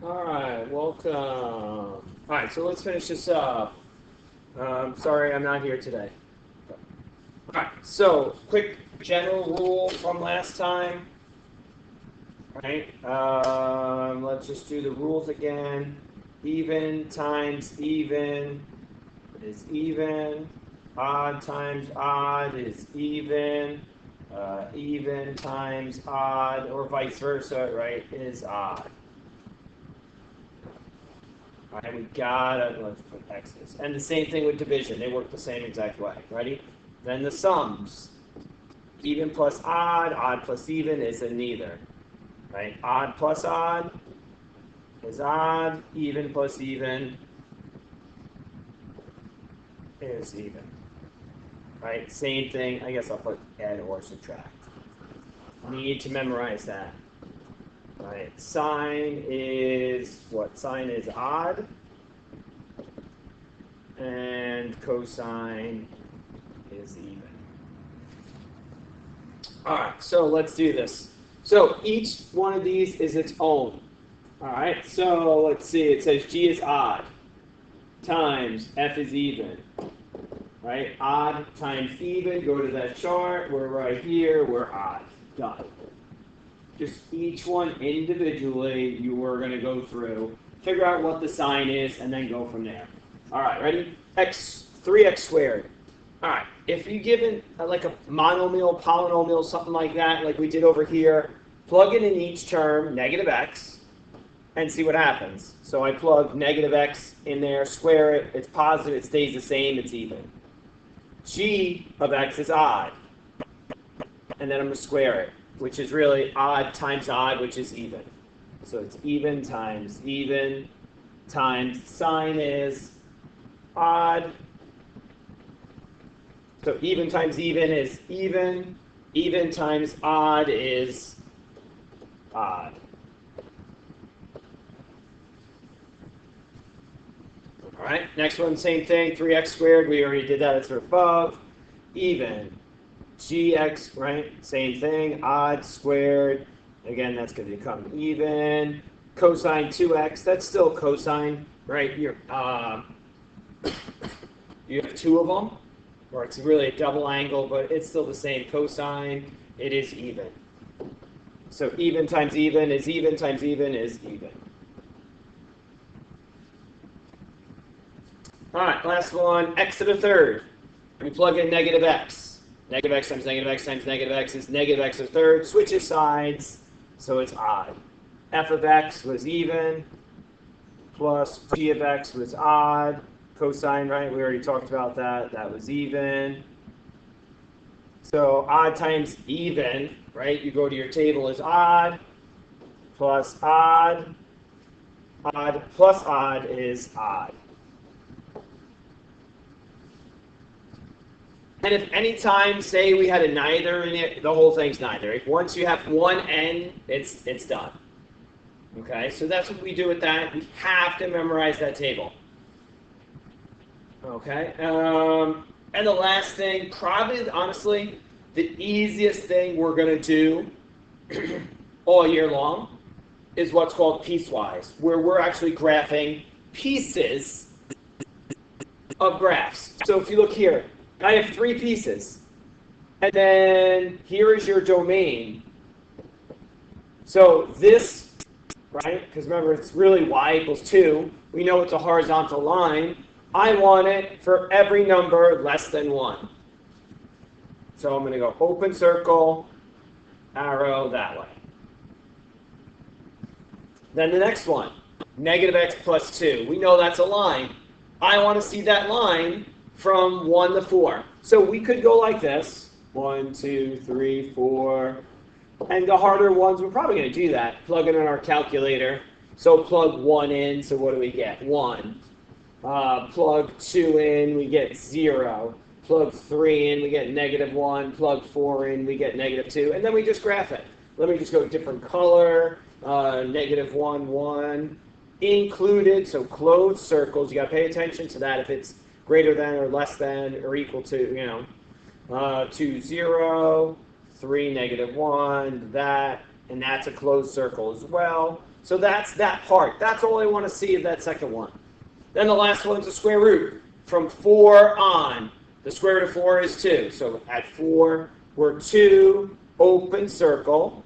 All right, welcome. All right, so let's finish this up. Sorry, I'm not here today. All right, so quick general rule from last time. Right? Let's just do the rules again. Even times even is even. Odd times odd is even. Even times odd, or vice versa, right, is odd. All right, we gotta, let's put X's. And the same thing with division. They work the same exact way. Ready? Then the sums. Even plus odd plus even is a neither. Right? Odd plus odd is odd. Even plus even is even. Right? Same thing. I guess I'll put add or subtract. Need to memorize that. Right? Sine is what? Sine is odd. And cosine is even. All right, so let's do this. So each one of these is its own. All right, so let's see. It says G is odd times F is even. Right? Odd times even. Go to that chart. We're right here. We're odd. Done. Just each one individually, you are going to go through, figure out what the sign is, and then go from there. All right, ready? 3x squared. All right, if you given like a monomial, polynomial, something like that, like we did over here, plug it in each term, negative x, and see what happens. So I plug negative x in there, square it, it's positive, it stays the same, it's even. G of x is odd, and then I'm going to square it, which is really odd times odd, which is even. So it's even times sine is odd. So even times even is even. Even times odd is odd. All right, next one, same thing, 3x squared. We already did that, it's above. Even. Gx, right? Same thing, odd squared. Again, that's going to become even. Cosine 2x, that's still cosine, right? You have two of them, or it's really a double angle, but it's still the same cosine. It is even. So even times even is even times even is even. All right, last one, x to the third. We plug in negative x. Negative x times negative x times negative x is negative x to the third. Switches sides, so it's odd. F of x was even, plus g of x was odd. Cosine, right? We already talked about that. That was even. So odd times even, right? You go to your table is odd, plus odd. Odd plus odd is odd. And if any time, say we had a neither in it, the whole thing's neither. If once you have one n, it's done. Okay, so that's what we do with that. We have to memorize that table. Okay, and the last thing, probably, honestly, the easiest thing we're going to do all year long is what's called piecewise, where we're actually graphing pieces of graphs. So if you look here, I have 3 pieces, and then here is your domain. So this, right, because remember it's really y equals 2. We know it's a horizontal line. I want it for every number less than 1. So I'm going to go open circle, arrow that way. Then the next one, negative x plus 2. We know that's a line. I want to see that line from 1 to 4. So we could go like this. 1, 2, 3, 4. And the harder ones, we're probably going to do that. Plug it in our calculator. So plug 1 in, so what do we get? 1. Plug 2 in, we get 0. Plug 3 in, we get negative 1. Plug 4 in, we get negative 2. And then we just graph it. Let me just go different color. Negative 1, 1. Included, so closed circles. You got to pay attention to that if it's greater than or less than or equal to, 2, 0, 3, negative 1, that, and that's a closed circle as well. So that's that part. That's all I want to see of that second one. Then the last one's a square root. From 4 on, the square root of 4 is 2. So at 4, we're 2, open circle.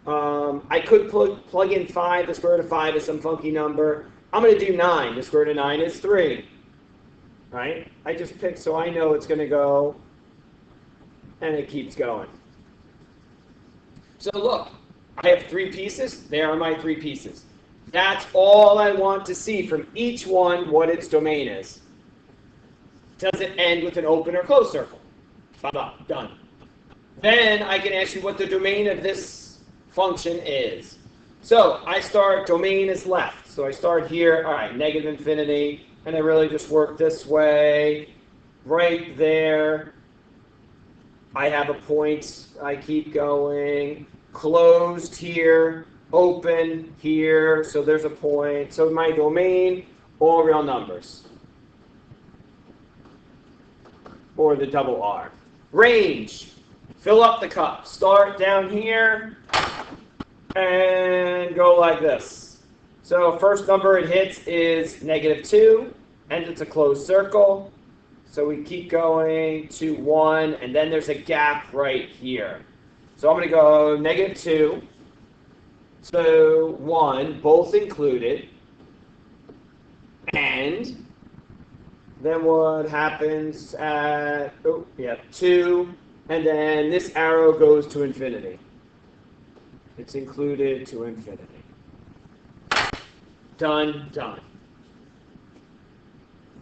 I could plug in 5. The square root of 5 is some funky number. I'm going to do 9. The square root of 9 is 3. Right? I just picked so I know it's going to go, and it keeps going. So look, I have 3 pieces. There are my 3 pieces. That's all I want to see from each one, what its domain is. Does it end with an open or closed circle? Done. Then I can ask you what the domain of this function is. So I start, domain is left. So I start here, all right, negative infinity, and I really just work this way, right there. I have a point, I keep going, closed here, open here, so there's a point. So my domain, all real numbers. Or the double R. Range, fill up the cup. Start down here and go like this. So first number it hits is -2, and it's a closed circle. So we keep going to 1, and then there's a gap right here. So I'm going to go -2. So 1, both included, and then what happens at, 2, and then this arrow goes to infinity. It's included to infinity. Done, done.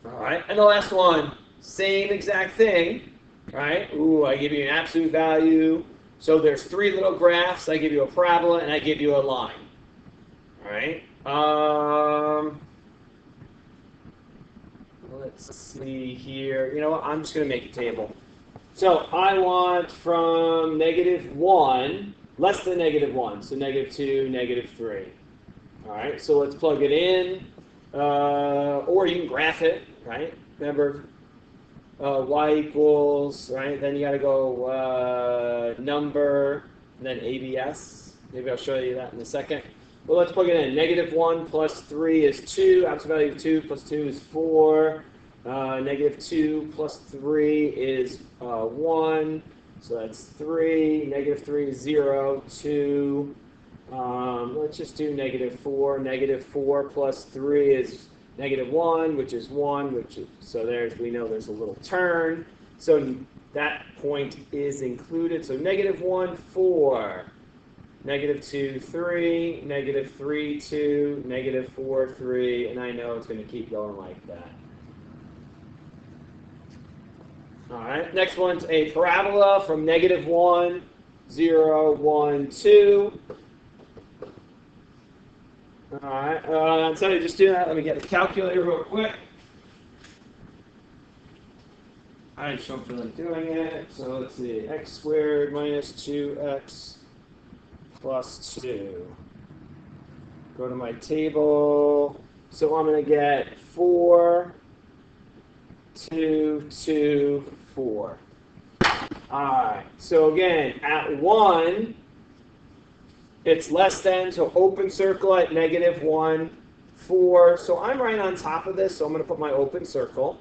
All right, and the last one, same exact thing, right? Ooh, I give you an absolute value. So there's 3 little graphs. I give you a parabola, and I give you a line. All right. Let's see here. You know what? I'm just going to make a table. So I want from -1, less than -1. So -2, -3. All right. So let's plug it in. Or you can graph it, right? Remember, y equals, right? Then you got to go number, and then ABS. Maybe I'll show you that in a second. Well, let's plug it in. -1 plus 3 is 2. Absolute value of 2 plus 2 is 4. -2 plus 3 is 1. So that's 3. -3 is 0. 2. Let's just do -4. -4 plus 3 is -1, which is 1, so we know there's a little turn. So that point is included. So -1, 4. -2, 3. -3, 2. -4, 3. And I know it's going to keep going like that. All right. Next one's a parabola from -1, 0, 1, 2. All right, instead of just doing that, let me get the calculator real quick. I just don't feel like doing it. So let's see, x squared minus 2x plus 2. Go to my table. So I'm going to get 4, 2, 2, 4. All right, so again, at 1, it's less than, so open circle at -1, 4. So I'm right on top of this, so I'm going to put my open circle.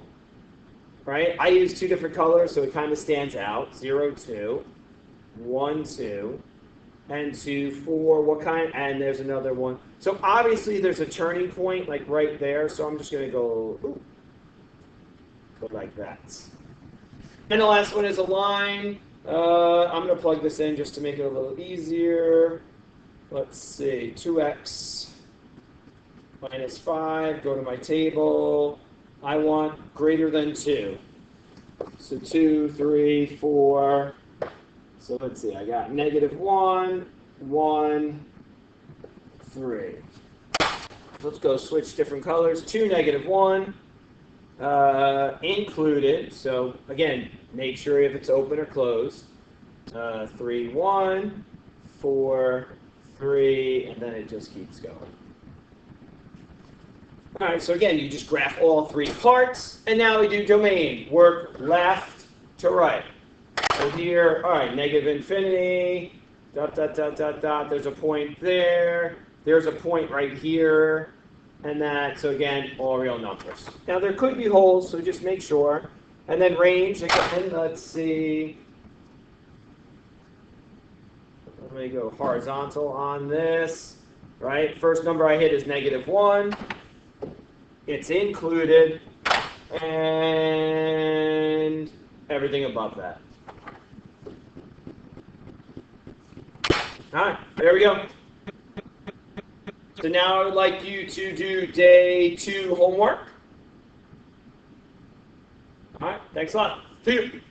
Right? I use 2 different colors, so it kind of stands out. 0, 2, 1, 2, and 2, 4. What kind? And there's another one. So obviously there's a turning point, like right there, so I'm just going to go like that. And the last one is a line. I'm going to plug this in just to make it a little easier. Let's see, 2x minus 5, go to my table. I want greater than 2. So 2, 3, 4. So let's see, I got -1, 1, 3. Let's go switch different colors. 2, -1, included. So again, make sure if it's open or closed. 3, 1, 4, 3, and then it just keeps going. All right, so again, you just graph all 3 parts, and now we do domain. Work left to right. So here, all right, -infinity, dot, dot, dot, dot, dot. There's a point there. There's a point right here. And that, so again, all real numbers. Now there could be holes, so just make sure. And then range, again, let's see. Let me go horizontal on this, right? First number I hit is -1. It's included. And everything above that. All right, there we go. So now I would like you to do day 2 homework. All right, thanks a lot. See you.